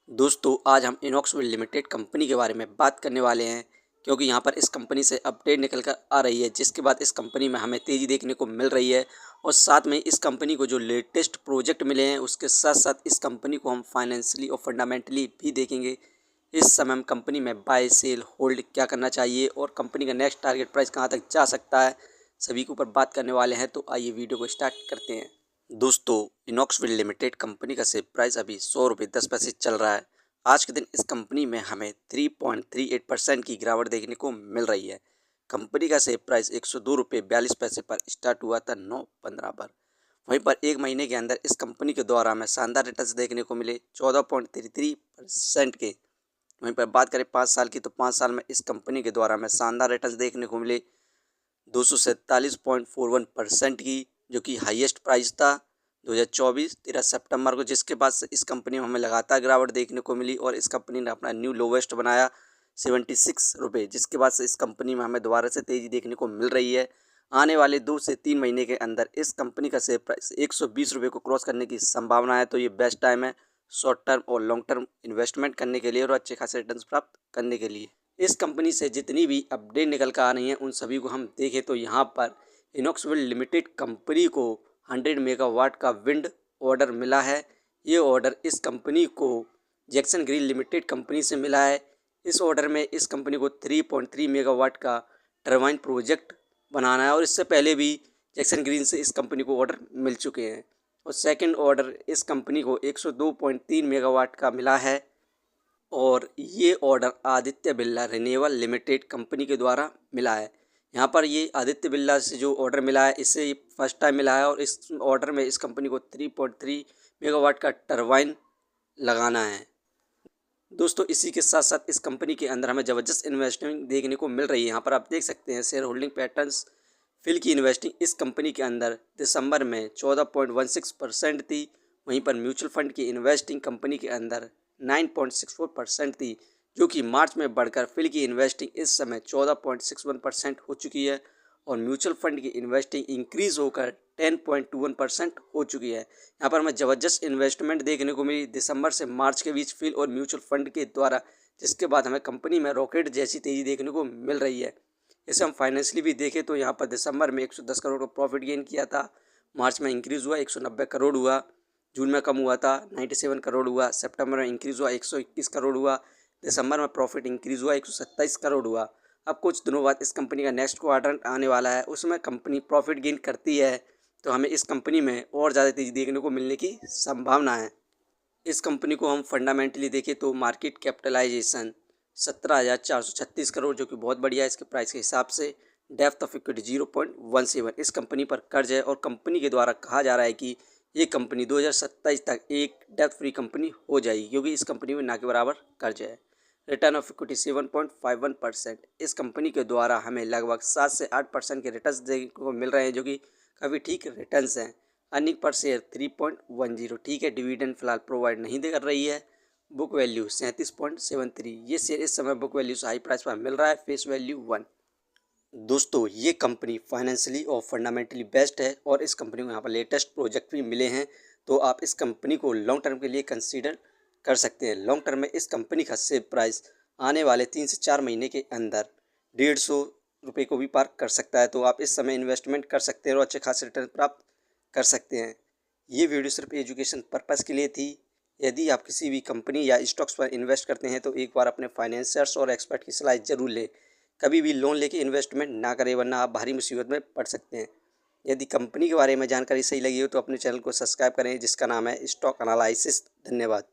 दोस्तों आज हम इनॉक्सविल लिमिटेड कंपनी के बारे में बात करने वाले हैं क्योंकि यहाँ पर इस कंपनी से अपडेट निकल कर आ रही है, जिसके बाद इस कंपनी में हमें तेज़ी देखने को मिल रही है। और साथ में इस कंपनी को जो लेटेस्ट प्रोजेक्ट मिले हैं उसके साथ साथ इस कंपनी को हम फाइनेंशियली और फंडामेंटली भी देखेंगे। इस समय हम कंपनी में बाय सेल होल्ड क्या करना चाहिए और कंपनी का नेक्स्ट टारगेट प्राइस कहाँ तक जा सकता है, सभी के ऊपर बात करने वाले हैं। तो आइए वीडियो को स्टार्ट करते हैं। दोस्तों इनॉक्सविल लिमिटेड कंपनी का शेयर प्राइस अभी 100 रुपये 10 पैसे चल रहा है। आज के दिन इस कंपनी में हमें 3.38% की गिरावट देखने को मिल रही है। कंपनी का शेयर प्राइस 102 रुपये 42 पैसे पर स्टार्ट हुआ था 9/15 पर। वहीं पर एक महीने के अंदर इस कंपनी के द्वारा हमें शानदार रिटर्न्स देखने को मिले 14.33% के। वहीं पर बात करें 5 साल की, तो 5 साल में इस कंपनी के द्वारा हमें शानदार रिटर्न्स देखने को मिले 247.41% की, जो कि हाईएस्ट प्राइस था 2024 13 सितंबर को, जिसके बाद से इस कंपनी में हमें लगातार गिरावट देखने को मिली और इस कंपनी ने अपना न्यू लोवेस्ट बनाया 76 रुपये, जिसके बाद से इस कंपनी में हमें दोबारा से तेज़ी देखने को मिल रही है। आने वाले 2 से 3 महीने के अंदर इस कंपनी का शेयर प्राइस 120 रुपये को क्रॉस करने की संभावना है। तो ये बेस्ट टाइम है शॉर्ट टर्म और लॉन्ग टर्म इन्वेस्टमेंट करने के लिए और अच्छे खासे रिटर्न्स प्राप्त करने के लिए। इस कंपनी से जितनी भी अपडेट निकल कर आ रही हैं उन सभी को हम देखें तो यहाँ पर इनॉक्सविल लिमिटेड कंपनी को 100 मेगावाट का विंड ऑर्डर मिला है। ये ऑर्डर इस कंपनी को जैक्सन ग्रीन लिमिटेड कंपनी से मिला है। इस ऑर्डर में इस कंपनी को 3.3 मेगावाट का टरबाइन प्रोजेक्ट बनाना है और इससे पहले भी जैक्सन ग्रीन से इस कंपनी को ऑर्डर मिल चुके हैं। और सेकंड ऑर्डर इस कंपनी को 102.3 मेगावाट का मिला है और ये order Aditya Birla renewable limited company के द्वारा मिला है। यहाँ पर ये आदित्य बिरला से जो ऑर्डर मिला है इससे ये फर्स्ट टाइम मिला है और इस ऑर्डर में इस कंपनी को 3.3 मेगावाट का टरबाइन लगाना है। दोस्तों इसी के साथ साथ इस कंपनी के अंदर हमें ज़बरदस्त इन्वेस्टमेंट देखने को मिल रही है। यहाँ पर आप देख सकते हैं शेयर होल्डिंग पैटर्न्स। फिल की इन्वेस्टिंग इस कंपनी के अंदर दिसंबर में 14.16% थी। वहीं पर म्यूचुअल फंड की इन्वेस्टिंग कंपनी के अंदर 9.64% थी, जो कि मार्च में बढ़कर फिल की इन्वेस्टिंग इस समय 14.61% हो चुकी है और म्यूचुअल फंड की इन्वेस्टिंग इंक्रीज़ होकर 10.21% हो चुकी है। यहाँ पर हमें ज़बरदस्त इन्वेस्टमेंट देखने को मिली दिसंबर से मार्च के बीच फिल और म्यूचुअल फंड के द्वारा, जिसके बाद हमें कंपनी में रॉकेट जैसी तेज़ी देखने को मिल रही है। इसे हम फाइनेंशियली भी देखें तो यहाँ पर दिसंबर में 110 करोड़ का प्रॉफिट गेन किया था, मार्च में इंक्रीज़ हुआ 190 करोड़ हुआ, जून में कम हुआ था 97 करोड़ हुआ, सितंबर में इंक्रीज़ हुआ 121 करोड़ हुआ, दिसंबर में प्रॉफिट इंक्रीज़ हुआ 127 करोड़ हुआ। अब कुछ दिनों बाद इस कंपनी का नेक्स्ट क्वार्टर आने वाला है, उसमें कंपनी प्रॉफिट गेन करती है तो हमें इस कंपनी में और ज़्यादा तेज़ी देखने को मिलने की संभावना है। इस कंपनी को हम फंडामेंटली देखें तो मार्केट कैपिटलाइजेशन 17,436 करोड़, जो कि बहुत बढ़िया है इसके प्राइस के हिसाब से। Depth of equity 0.17। इस कंपनी पर कर्ज है और कंपनी के द्वारा कहा जा रहा है कि ये कंपनी 2027 तक एक डेप्थ फ्री कंपनी हो जाएगी, क्योंकि इस कंपनी में ना के बराबर कर्ज है। Return of equity 7.51%। इस कंपनी के द्वारा हमें लगभग 7 से 8% के रिटर्न्स देखने को मिल रहे हैं, जो कि काफ़ी ठीक रिटर्न्स हैं। अर्निंग पर शेयर 3.10, ठीक है। डिविडेंड फिलहाल प्रोवाइड नहीं कर रही है। Book value 37.73। ये शेयर इस समय बुक वैल्यू से हाई प्राइस पर मिल रहा है, फेस वैल्यू 1। दोस्तों ये कंपनी फाइनेंशियली और फंडामेंटली बेस्ट है और इस कंपनी को यहाँ पर लेटेस्ट प्रोजेक्ट भी मिले हैं, तो आप इस कंपनी को लॉन्ग टर्म के लिए कंसीडर कर सकते हैं। लॉन्ग टर्म में इस कंपनी का शेयर प्राइस आने वाले 3 से 4 महीने के अंदर 150 रुपये को भी पार कर सकता है, तो आप इस समय इन्वेस्टमेंट कर सकते हैं और अच्छे खासे रिटर्न प्राप्त कर सकते हैं। ये वीडियो सिर्फ एजुकेशन पर्पज़ के लिए थी। यदि आप किसी भी कंपनी या स्टॉक्स पर इन्वेस्ट करते हैं तो एक बार अपने फाइनेंसर्स और एक्सपर्ट की सलाह ज़रूर लें। कभी भी लोन लेके इन्वेस्टमेंट ना करें, वरना आप भारी मुसीबत में पड़ सकते हैं। यदि कंपनी के बारे में जानकारी सही लगी हो तो अपने चैनल को सब्सक्राइब करें, जिसका नाम है स्टॉक एनालिसिस। धन्यवाद।